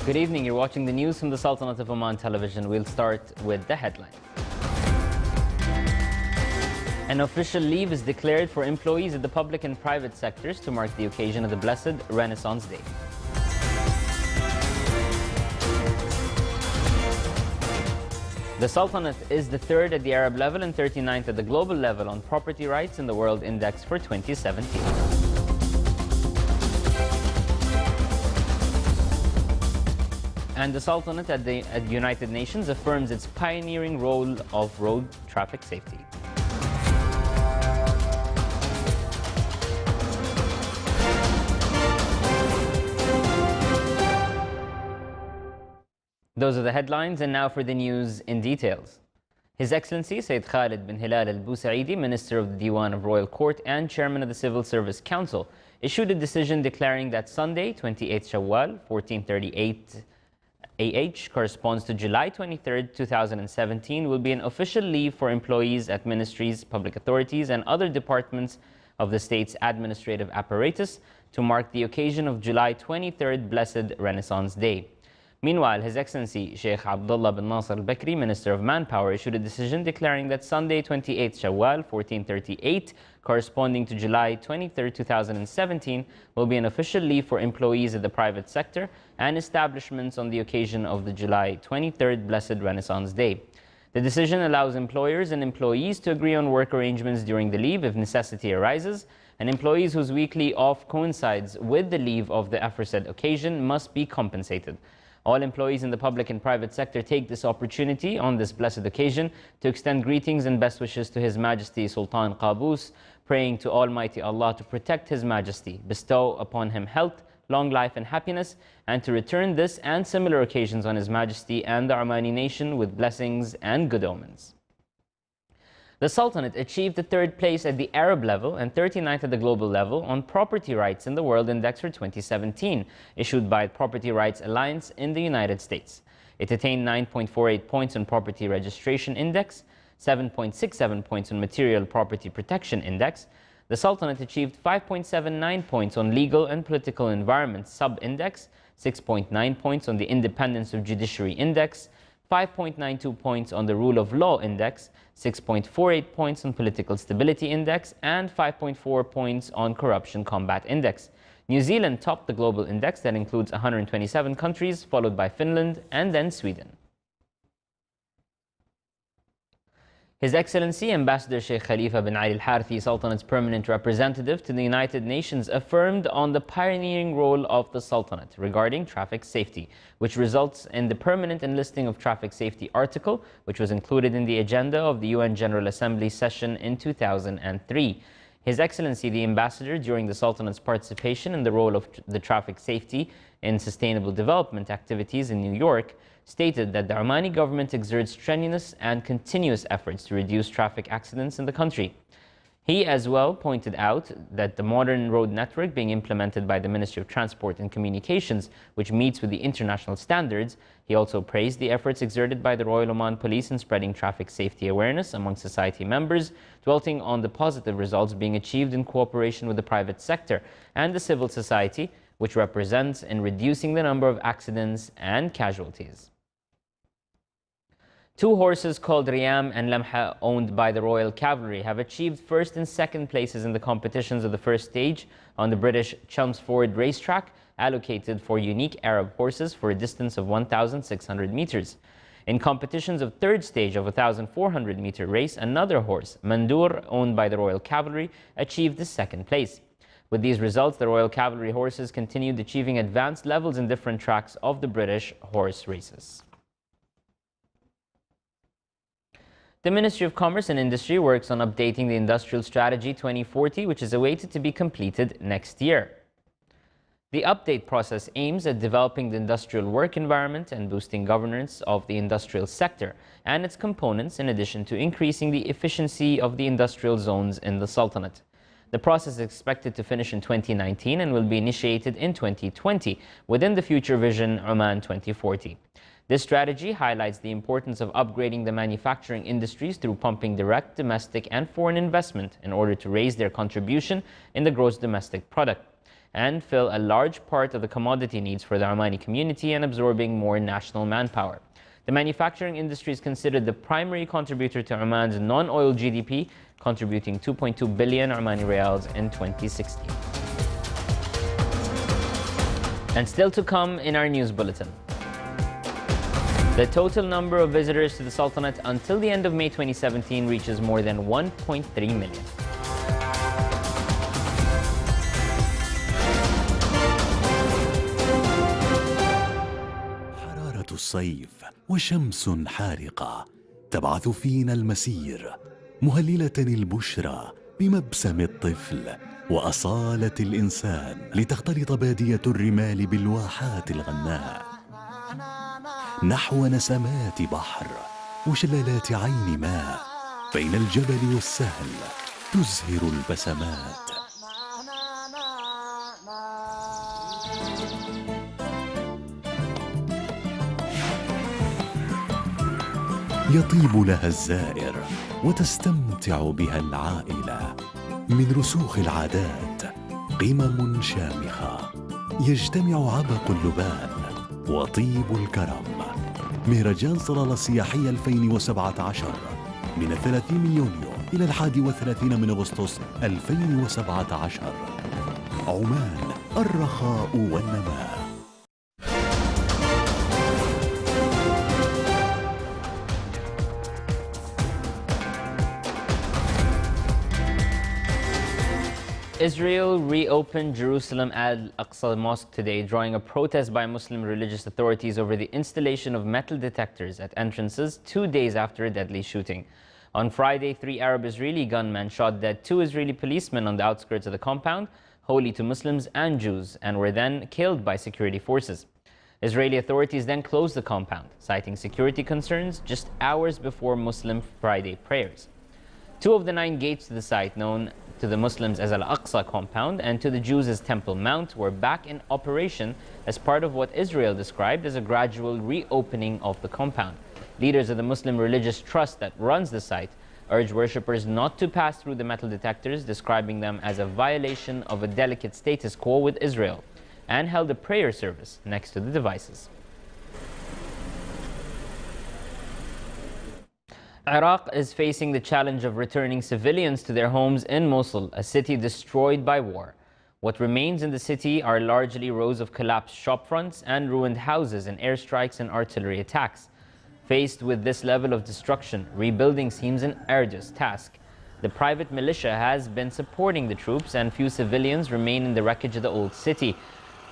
Good evening. You're watching the news from the Sultanate of Oman television. We'll start with the headline. An official leave is declared for employees of the public and private sectors to mark the occasion of the Blessed Renaissance Day. The Sultanate is the third at the Arab level and 39th at the global level on property rights in the World Index for 2017. And the Sultanate at the United Nations affirms its pioneering role of road traffic safety. Those are the headlines, and now for the news in details. His Excellency Sayyid Khalid bin Hilal al-Busaidi, Minister of the Diwan of Royal Court and Chairman of the Civil Service Council, issued a decision declaring that Sunday, 28 Shawwal, 1438 AH, corresponds to July 23, 2017, will be an official leave for employees at ministries, public authorities, and other departments of the state's administrative apparatus to mark the occasion of July 23rd Blessed Renaissance Day. Meanwhile, His Excellency Sheikh Abdullah bin Nasser al-Bakri, Minister of Manpower, issued a decision declaring that Sunday, 28 Shawwal, 1438, corresponding to July 23, 2017, will be an official leave for employees of the private sector and establishments on the occasion of the July 23rd Blessed Renaissance Day. The decision allows employers and employees to agree on work arrangements during the leave if necessity arises, and employees whose weekly off coincides with the leave of the aforesaid occasion must be compensated. All employees in the public and private sector take this opportunity on this blessed occasion to extend greetings and best wishes to His Majesty Sultan Qaboos, praying to Almighty Allah to protect His Majesty, bestow upon him health, long life and happiness, and to return this and similar occasions on His Majesty and the Omani nation with blessings and good omens. The Sultanate achieved the third place at the Arab level and 39th at the global level on property rights in the World Index for 2017, issued by the Property Rights Alliance in the United States. It attained 9.48 points on Property Registration Index, 7.67 points on Material Property Protection Index. The Sultanate achieved 5.79 points on Legal and Political Environment Sub-Index, 6.9 points on the Independence of Judiciary Index, 5.92 points on the Rule of Law Index, 6.48 points on Political Stability Index, and 5.4 points on Corruption Combat Index. New Zealand topped the global index that includes 127 countries, followed by Finland and then Sweden. His Excellency Ambassador Sheikh Khalifa bin Ali Al-Harthi, Sultanate's permanent representative to the United Nations, affirmed on the pioneering role of the Sultanate regarding traffic safety, which results in the permanent enlisting of traffic safety article, which was included in the agenda of the UN General Assembly session in 2003. His Excellency the Ambassador, during the Sultanate's participation in the role of the traffic safety in sustainable development activities in New York, stated that the Omani government exerts strenuous and continuous efforts to reduce traffic accidents in the country. He as well pointed out that the modern road network being implemented by the Ministry of Transport and Communications, which meets with the international standards. He also praised the efforts exerted by the Royal Oman Police in spreading traffic safety awareness among society members, dwelling on the positive results being achieved in cooperation with the private sector and the civil society, which represents in reducing the number of accidents and casualties. Two horses called Riyam and Lamha, owned by the Royal Cavalry, have achieved first and second places in the competitions of the first stage on the British Chelmsford racetrack, allocated for unique Arab horses for a distance of 1,600 meters. In competitions of third stage of a 1,400-meter race, another horse, Mandur, owned by the Royal Cavalry, achieved the second place. With these results, the Royal Cavalry horses continued achieving advanced levels in different tracks of the British horse races. The Ministry of Commerce and Industry works on updating the Industrial Strategy 2040, which is awaited to be completed next year. The update process aims at developing the industrial work environment and boosting governance of the industrial sector and its components, in addition to increasing the efficiency of the industrial zones in the Sultanate. The process is expected to finish in 2019 and will be initiated in 2020 within the Future Vision Oman 2040. This strategy highlights the importance of upgrading the manufacturing industries through pumping direct domestic and foreign investment in order to raise their contribution in the gross domestic product. and fill a large part of the commodity needs for the Omani community and absorbing more national manpower. The manufacturing industry is considered the primary contributor to Oman's non-oil GDP, contributing 2.2 billion Omani riyals in 2016. And still to come in our news bulletin. The total number of visitors to the Sultanate until the end of May 2017 reaches more than 1.3 million. حرارة الصيف وشمس حارقة تبعث فينا المسير مهللة البشرى بمبسم الطفل وأصالة الإنسان لتختلط بادية الرمال بالواحات الغناء نحو نسمات بحر وشلالات عين ماء بين الجبل والسهل تزهر البسمات يطيب لها الزائر وتستمتع بها العائلة من رسوخ العادات قمم شامخة يجتمع عبق اللبان وطيب الكرم. مهرجان صلالة السياحية 2017 من 30 يونيو إلى 31 من أغسطس 2017. عمان، الرخاء والنماء. Israel reopened Jerusalem Al-Aqsa Mosque today, drawing a protest by Muslim religious authorities over the installation of metal detectors at entrances 2 days after a deadly shooting. On Friday, 3 Arab-Israeli gunmen shot dead 2 Israeli policemen on the outskirts of the compound, holy to Muslims and Jews, and were then killed by security forces. Israeli authorities then closed the compound, citing security concerns just hours before Muslim Friday prayers. 2 of the 9 gates to the site, known to the Muslims as Al-Aqsa compound and to the Jews as Temple Mount, were back in operation as part of what Israel described as a gradual reopening of the compound. Leaders of the Muslim religious trust that runs the site urge worshippers not to pass through the metal detectors, describing them as a violation of a delicate status quo with Israel, and held a prayer service next to the devices. Iraq is facing the challenge of returning civilians to their homes in Mosul, a city destroyed by war. What remains in the city are largely rows of collapsed shopfronts and ruined houses in airstrikes and artillery attacks. Faced with this level of destruction, rebuilding seems an arduous task. The private militia has been supporting the troops, and few civilians remain in the wreckage of the old city.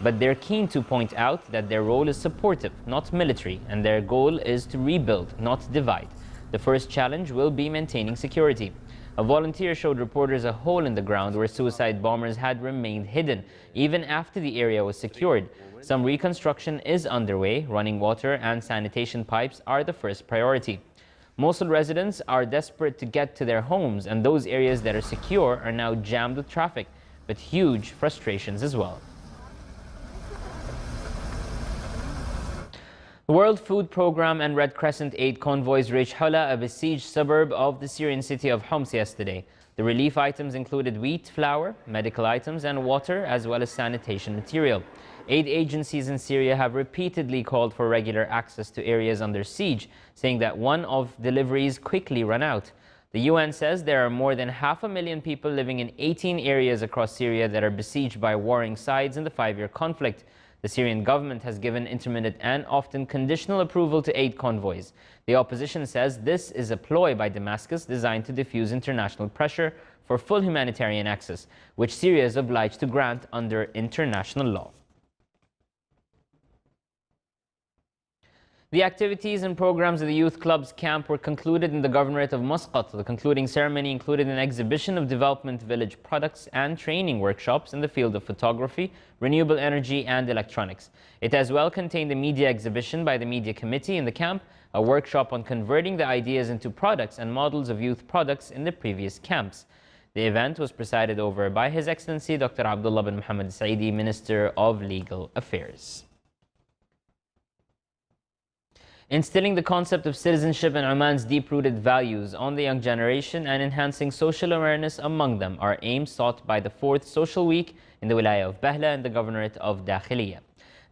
But they're keen to point out that their role is supportive, not military, and their goal is to rebuild, not divide. The first challenge will be maintaining security. A volunteer showed reporters a hole in the ground where suicide bombers had remained hidden, even after the area was secured. Some reconstruction is underway. Running water and sanitation pipes are the first priority. Mosul residents are desperate to get to their homes, and those areas that are secure are now jammed with traffic, but huge frustrations as well. The World Food Programme and Red Crescent aid convoys reached Hula, a besieged suburb of the Syrian city of Homs yesterday. The relief items included wheat, flour, medical items and water, as well as sanitation material. Aid agencies in Syria have repeatedly called for regular access to areas under siege, saying that one-off deliveries quickly run out. The UN says there are more than 500,000 people living in 18 areas across Syria that are besieged by warring sides in the 5-year conflict. The Syrian government has given intermittent and often conditional approval to aid convoys. The opposition says this is a ploy by Damascus designed to diffuse international pressure for full humanitarian access, which Syria is obliged to grant under international law. The activities and programs of the Youth Club's camp were concluded in the Governorate of Muscat. The concluding ceremony included an exhibition of development village products and training workshops in the field of photography, renewable energy and electronics. It as well contained a media exhibition by the media committee in the camp, a workshop on converting the ideas into products and models of youth products in the previous camps. The event was presided over by His Excellency Dr. Abdullah bin Muhammad Saidi, Minister of Legal Affairs. Instilling the concept of citizenship in Oman's deep-rooted values on the young generation and enhancing social awareness among them are aims sought by the 4th Social Week in the Wilaya of Bahla and the Governorate of Dakhiliya.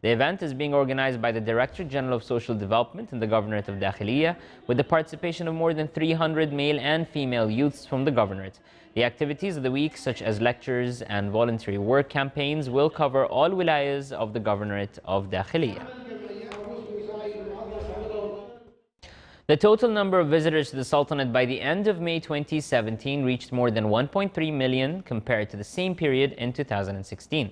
The event is being organized by the Director General of Social Development in the Governorate of Dakhiliya with the participation of more than 300 male and female youths from the Governorate. The activities of the week, such as lectures and voluntary work campaigns, will cover all wilayas of the Governorate of Dakhiliya. The total number of visitors to the Sultanate by the end of May 2017 reached more than 1.3 million compared to the same period in 2016.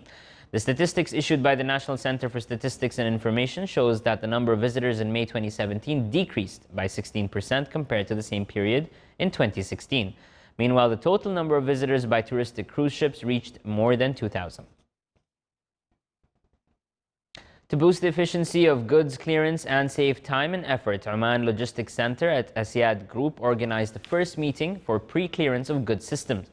The statistics issued by the National Center for Statistics and Information shows that the number of visitors in May 2017 decreased by 16% compared to the same period in 2016. Meanwhile, the total number of visitors by touristic cruise ships reached more than 2,000. To boost the efficiency of goods clearance and save time and effort, Oman Logistics Center at Asiad Group organized the first meeting for pre-clearance of goods systems.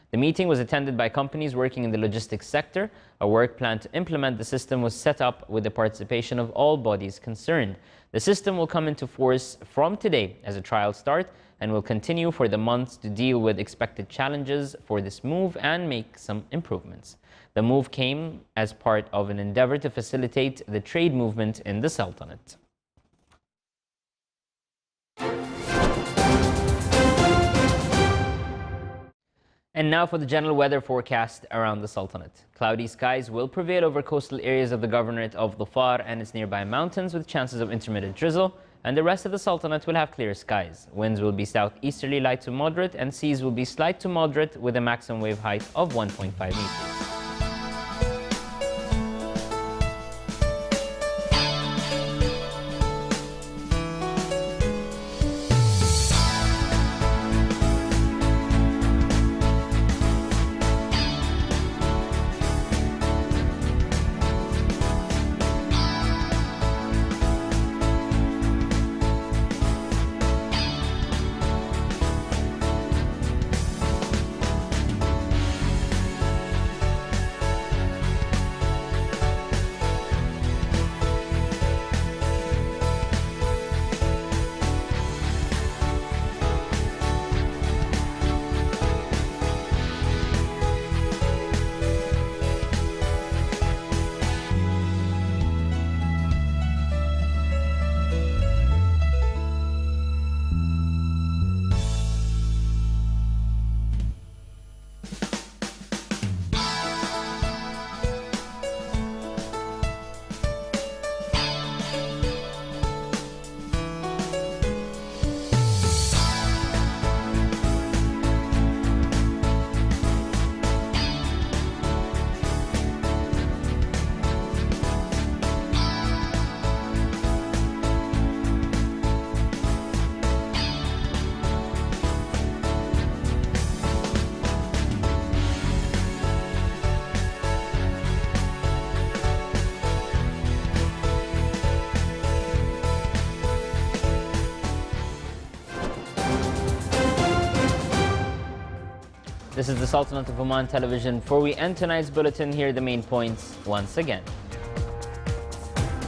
The meeting was attended by companies working in the logistics sector. A work plan to implement the system was set up with the participation of all bodies concerned. The system will come into force from today as a trial start and will continue for the months to deal with expected challenges for this move and make some improvements. The move came as part of an endeavor to facilitate the trade movement in the Sultanate. And now for the general weather forecast around the Sultanate. Cloudy skies will prevail over coastal areas of the Governorate of Dhofar and its nearby mountains with chances of intermittent drizzle, and the rest of the Sultanate will have clear skies. Winds will be southeasterly light to moderate and seas will be slight to moderate with a maximum wave height of 1.5 meters. This is the Sultanate of Oman television. Before we end tonight's bulletin, here are the main points once again.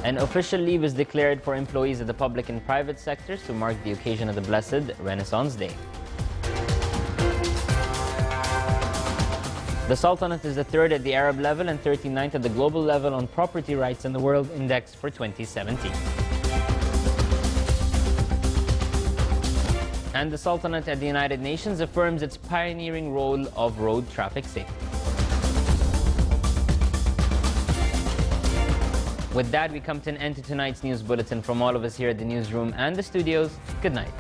An official leave is declared for employees of the public and private sectors to mark the occasion of the Blessed Renaissance Day. The Sultanate is the 3rd at the Arab level and 39th at the global level on property rights in the World Index for 2017. And the Sultanate at the United Nations affirms its pioneering role of road traffic safety. With that, we come to an end to tonight's news bulletin. From all of us here at the newsroom and the studios, good night.